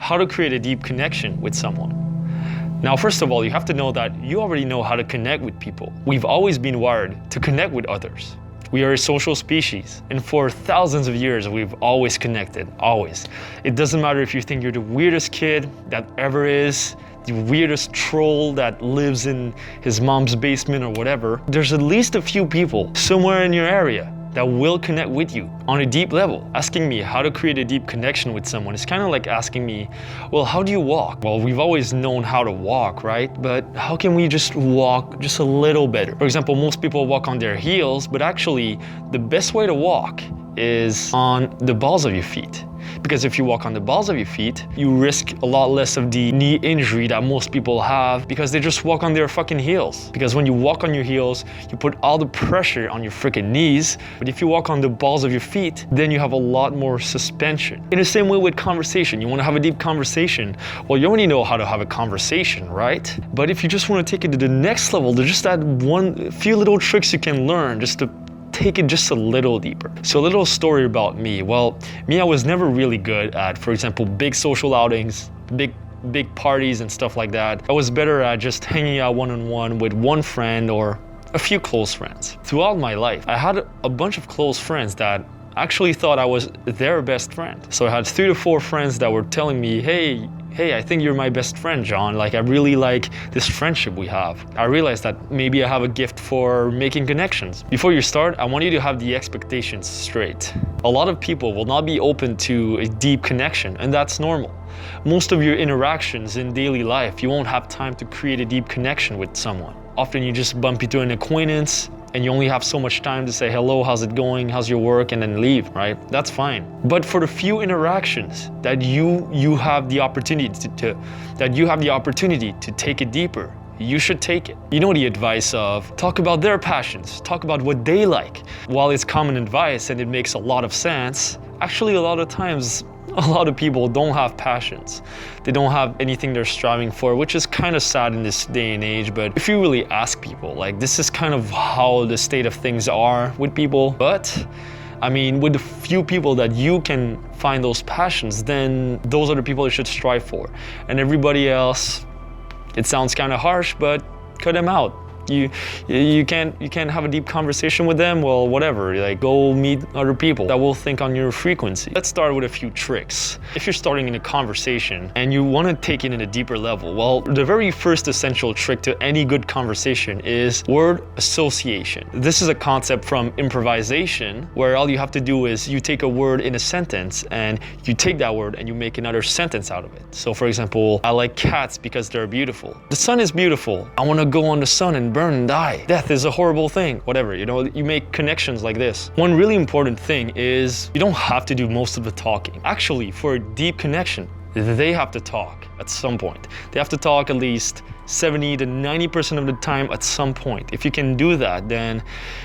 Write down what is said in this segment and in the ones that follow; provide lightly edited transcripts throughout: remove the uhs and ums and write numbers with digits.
how to create a deep connection with someone. Now, first of all, you have to know that you already know how to connect with people. We've always been wired to connect with others. We are a social species, and for thousands of years, we've always connected, always. It doesn't matter if you think you're the weirdest kid that ever is, the weirdest troll that lives in his mom's basement or whatever. There's at least a few people somewhere in your area that will connect with you on a deep level. Asking me how to create a deep connection with someone is kind of like asking me, well, how do you walk? Well, we've always known how to walk, right? But how can we just walk just a little better? For example, most people walk on their heels, but actually the best way to walk is on the balls of your feet. Because if you walk on the balls of your feet, you risk a lot less of the knee injury that most people have because they just walk on their fucking heels. Because when you walk on your heels, you put all the pressure on your freaking knees. But if you walk on the balls of your feet, then you have a lot more suspension. In the same way with conversation, you want to have a deep conversation. Well, you already know how to have a conversation, right? But if you just want to take it to the next level, there's just that few little tricks you can learn just to take it just a little deeper. So a little story about me. Well, I was never really good at, for example, big social outings, big parties and stuff like that. I was better at just hanging out one-on-one with one friend or a few close friends. Throughout my life, I had a bunch of close friends that actually thought I was their best friend. So I had 3 to 4 friends that were telling me, hey, I think you're my best friend, John. Like, I really like this friendship we have. I realized that maybe I have a gift for making connections. Before you start, I want you to have the expectations straight. A lot of people will not be open to a deep connection, and that's normal. Most of your interactions in daily life, you won't have time to create a deep connection with someone. Often you just bump into an acquaintance, and you only have so much time to say, hello, how's it going, how's your work, and then leave, right? That's fine. But for the few interactions that you have the opportunity to take it deeper, you should take it. You know the advice of talk about their passions, talk about what they like. While it's common advice and it makes a lot of sense, actually a lot of times, a lot of people don't have passions. They don't have anything they're striving for, which is kind of sad in this day and age. But if you really ask people, like, this is kind of how the state of things are with people. But I mean, with the few people that you can find those passions, then those are the people you should strive for. And everybody else, it sounds kind of harsh, but cut them out. You can't have a deep conversation with them, well, whatever, like, go meet other people that will think on your frequency. Let's start with a few tricks. If you're starting in a conversation and you want to take it in a deeper level, well, the very first essential trick to any good conversation is word association. This is a concept from improvisation, where all you have to do is you take a word in a sentence and you take that word and you make another sentence out of it. So for example, I like cats because they're beautiful. The sun is beautiful. I want to go on the sun and burn and die. Death is a horrible thing. Whatever, you make connections like this. One really important thing is you don't have to do most of the talking. Actually, for a deep connection, they have to talk at some point. They have to talk at least 70 to 90% of the time at some point. If you can do that, then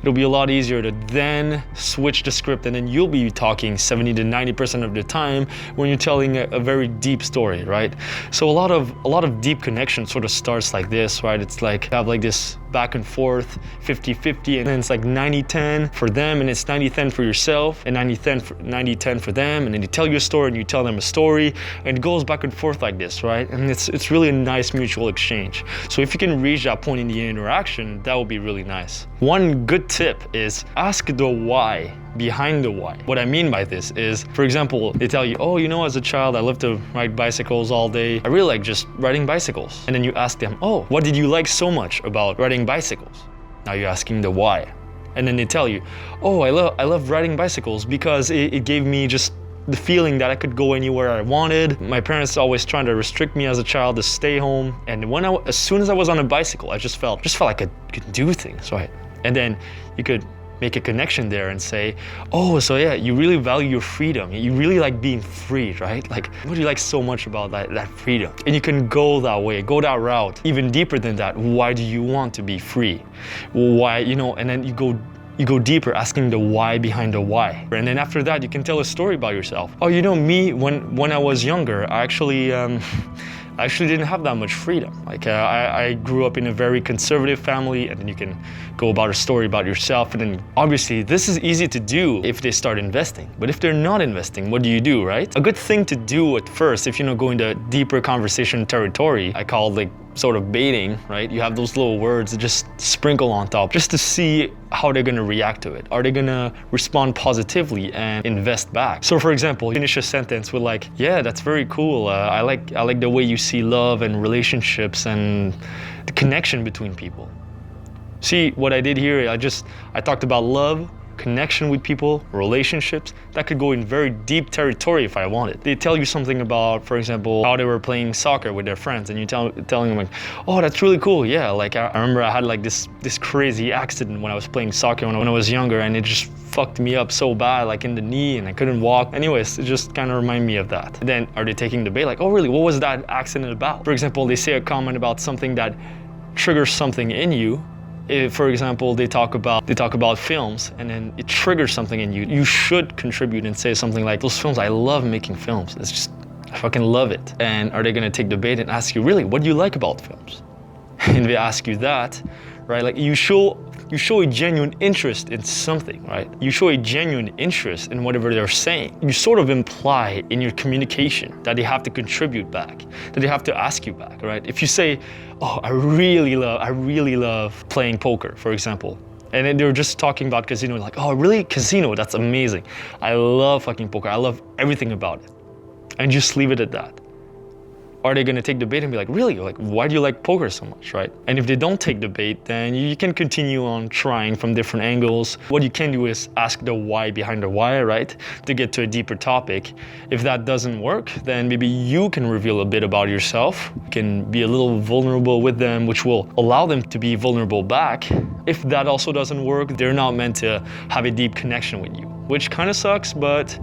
it'll be a lot easier to then switch the script, and then you'll be talking 70 to 90% of the time when you're telling a very deep story, right? So a lot of deep connection sort of starts like this, right? It's like you have like this back and forth, 50-50, and then it's like 90-10 for them, and it's 90-10 for yourself, and 90-10 for them, and then you tell your story and you tell them a story, and it goes back and forth like this, right? And it's really a nice mutual exchange. So if you can reach that point in the interaction, that would be really nice. One good tip is ask the why behind the why. What I mean by this is, for example, they tell you, oh, as a child, I loved to ride bicycles all day. I really like just riding bicycles. And then you ask them, oh, what did you like so much about riding bicycles? Now you're asking the why. And then they tell you, oh, I love riding bicycles because it gave me just the feeling that I could go anywhere I wanted. My parents always trying to restrict me as a child to stay home. And as soon as I was on a bicycle, I just felt like I could do things, right? And then you could make a connection there and say, oh, so yeah, you really value your freedom. You really like being free, right? Like, what do you like so much about that freedom? And you can go that way, go that route. Even deeper than that, why do you want to be free? Why, and then you go deeper, asking the why behind the why. And then after that, you can tell a story about yourself. Oh, me, when I was younger, I actually, I actually didn't have that much freedom. Like I grew up in a very conservative family, and then you can go about a story about yourself. And then obviously this is easy to do if they start investing. But if they're not investing, what do, right? A good thing to do at first, if you go into deeper conversation territory, I call it like sort of baiting, right? You have those little words that just sprinkle on top just to see how they're gonna react to it. Are they gonna respond positively and invest back? So for example, finish a sentence with like, yeah, that's very cool. I like the way you see love and relationships and the connection between people. See what I did here? I talked about love, connection with people, relationships. That could go in very deep territory if I wanted. They tell you something about, for example, how they were playing soccer with their friends, and you're telling them like, oh, that's really cool. Yeah, like I remember I had like this crazy accident when I was playing soccer when I was younger, and it just fucked me up so bad, like in the knee, and I couldn't walk. Anyways, it just kind of reminded me of that. Then are they taking the bait? Like, oh really, what was that accident about? For example, they say a comment about something that triggers something in you. If, for example, they talk about films, and then it triggers something in you, you should contribute and say something like, those films, I love making films. It's just, I fucking love it. And are they gonna take the bait and ask you, really, what do you like about films? And they ask you that, right? Like you show a genuine interest in something, right? You show a genuine interest in whatever they're saying. You sort of imply in your communication that they have to contribute back, that they have to ask you back, right? If you say, oh, I really love playing poker, for example, and then they're just talking about casino, like, oh, really? Casino, that's amazing. I love fucking poker. I love everything about it. And just leave it at that. Are they gonna take the bait and be like, really? Like, why do you like poker so much, right? And if they don't take the bait, then you can continue on trying from different angles. What you can do is ask the why behind the why, right? To get to a deeper topic. If that doesn't work, then maybe you can reveal a bit about yourself. You can be a little vulnerable with them, which will allow them to be vulnerable back. If that also doesn't work, they're not meant to have a deep connection with you, which kind of sucks, but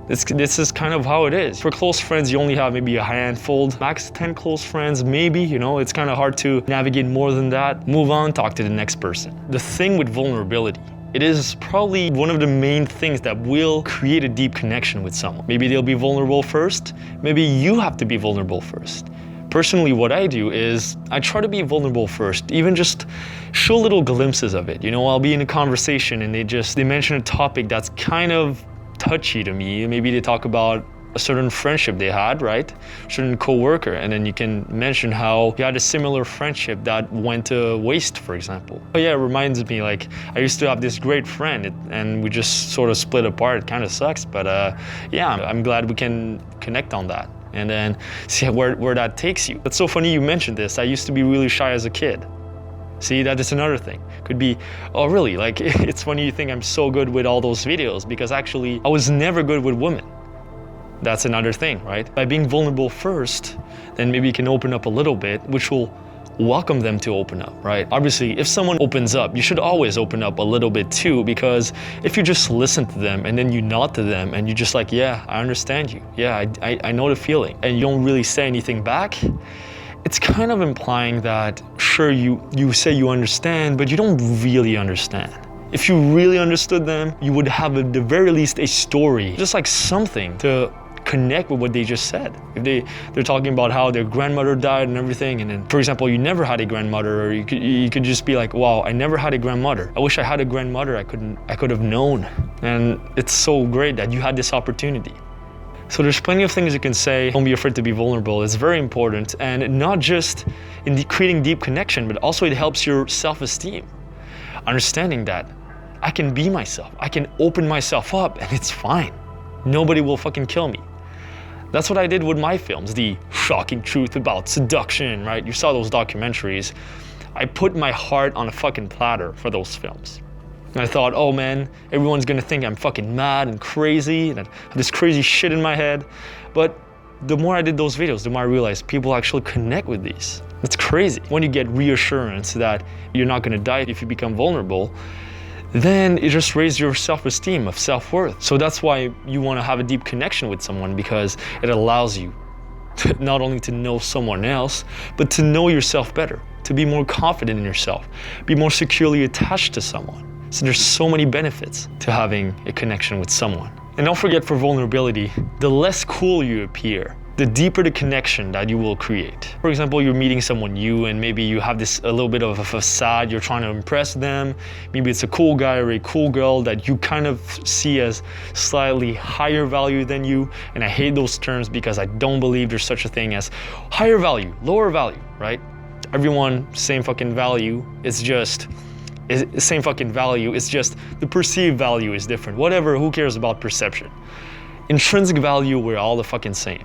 this is kind of how it is. For close friends, you only have maybe a handful, max 10 close friends, maybe, it's kind of hard to navigate more than that. Move on, talk to the next person. The thing with vulnerability, it is probably one of the main things that will create a deep connection with someone. Maybe they'll be vulnerable first, maybe you have to be vulnerable first. Personally, what I do is I try to be vulnerable first, even just show little glimpses of it. I'll be in a conversation and they mention a topic that's kind of touchy to me. Maybe they talk about a certain friendship they had, right? Certain coworker, and then you can mention how you had a similar friendship that went to waste, for example. Oh yeah, it reminds me, like, I used to have this great friend and we just sort of split apart. It kind of sucks, but yeah, I'm glad we can connect on that and then see where that takes you. It's so funny you mentioned this. I used to be really shy as a kid. See, that is another thing. Could be, oh really, like it's funny you think I'm so good with all those videos, because actually I was never good with women. That's another thing, right? By being vulnerable first, then maybe you can open up a little bit, which will welcome them to open up, right? Obviously, if someone opens up, you should always open up a little bit too, because if you just listen to them and then you nod to them and you just like, yeah, I understand you. Yeah, I know the feeling. And you don't really say anything back, it's kind of implying that, sure, you say you understand, but you don't really understand. If you really understood them, you would have at the very least a story, just like something to connect with what they just said. If they're talking about how their grandmother died and everything, and then, for example, you never had a grandmother, or you could just be like, wow, I never had a grandmother. I wish I had a grandmother I could have known. And it's so great that you had this opportunity. So there's plenty of things you can say. Don't be afraid to be vulnerable. It's very important, and not just in creating deep connection, but also it helps your self-esteem. Understanding that I can be myself. I can open myself up and it's fine. Nobody will fucking kill me. That's what I did with my films. The shocking truth about seduction, right? You saw those documentaries. I put my heart on a fucking platter for those films. And I thought, oh man, everyone's gonna think I'm fucking mad and crazy and I have this crazy shit in my head. But the more I did those videos, the more I realized people actually connect with these. It's crazy. When you get reassurance that you're not gonna die if you become vulnerable, then it just raises your self-esteem, of self-worth. So that's why you wanna have a deep connection with someone, because it allows you not only to know someone else, but to know yourself better, to be more confident in yourself, be more securely attached to someone. So there's so many benefits to having a connection with someone. And don't forget, for vulnerability, the less cool you appear, the deeper the connection that you will create. For example, you're meeting someone new and maybe you have this a little bit of a facade, you're trying to impress them. Maybe it's a cool guy or a cool girl that you kind of see as slightly higher value than you. And I hate those terms because I don't believe there's such a thing as higher value, lower value, right? Everyone, same fucking value. It's just same fucking value. It's just the perceived value is different. Whatever, who cares about perception? Intrinsic value, we're all the fucking same.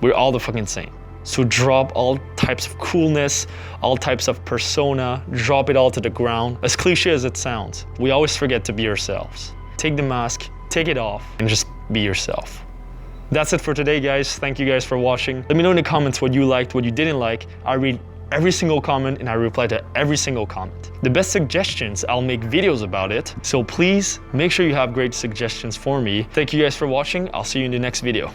We're all the fucking same. So drop all types of coolness, all types of persona, drop it all to the ground. As cliche as it sounds, we always forget to be ourselves. Take the mask, take it off, and just be yourself. That's it for today, guys. Thank you guys for watching. Let me know in the comments what you liked, what you didn't like. I read every single comment and I reply to every single comment. The best suggestions, I'll make videos about it. So please make sure you have great suggestions for me. Thank you guys for watching. I'll see you in the next video.